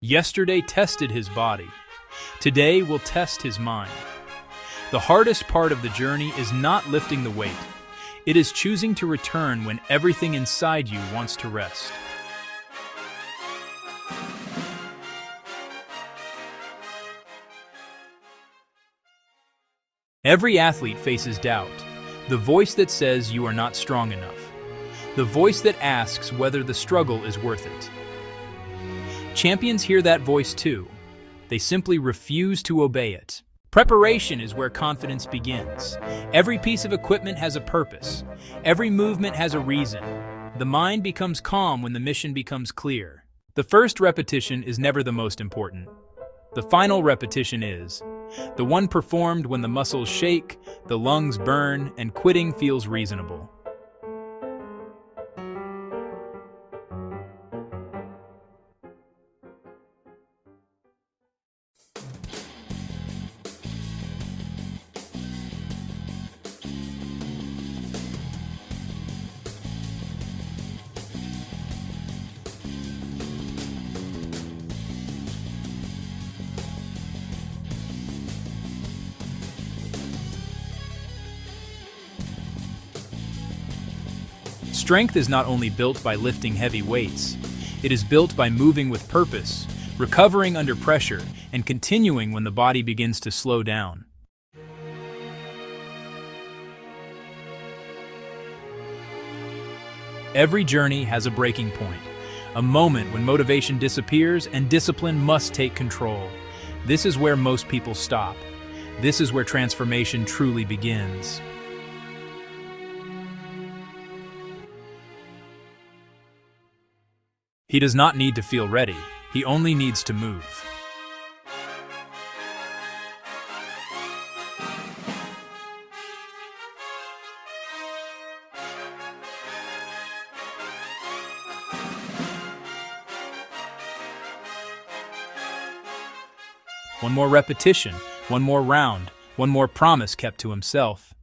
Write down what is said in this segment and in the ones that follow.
Yesterday tested his body. Today will test his mind. The hardest part of the journey is not lifting the weight. It is choosing to return when everything inside you wants to rest. Every athlete faces doubt. The voice that says you are not strong enough. The voice that asks whether the struggle is worth it. Champions hear that voice too. They simply refuse to obey it. Preparation is where confidence begins. Every piece of equipment has a purpose. Every movement has a reason. The mind becomes calm when the mission becomes clear. The first repetition is never the most important. The final repetition is the one performed when the muscles shake, the lungs burn, and quitting feels reasonable. Strength is not only built by lifting heavy weights, it is built by moving with purpose, recovering under pressure, and continuing when the body begins to slow down. Every journey has a breaking point, a moment when motivation disappears and discipline must take control. This is where most people stop. This is where transformation truly begins. He does not need to feel ready, he only needs to move. One more repetition, one more round, one more promise kept to himself.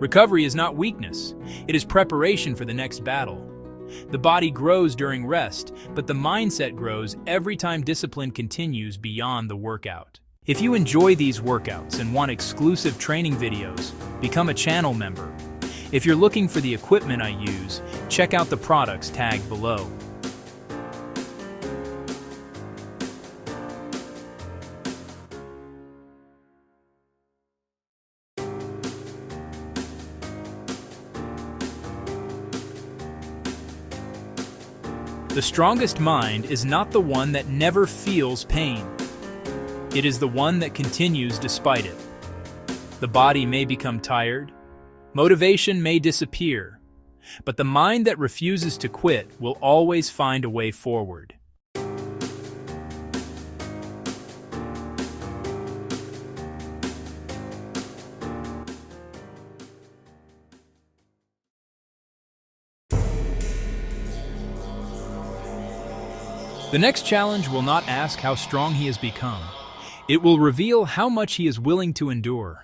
Recovery is not weakness, it is preparation for the next battle. The body grows during rest, but the mindset grows every time discipline continues beyond the workout. If you enjoy these workouts and want exclusive training videos, become a channel member. If you're looking for the equipment I use, check out the products tagged below. The strongest mind is not the one that never feels pain. It is the one that continues despite it. The body may become tired, motivation may disappear, but the mind that refuses to quit will always find a way forward. The next challenge will not ask how strong he has become. It will reveal how much he is willing to endure.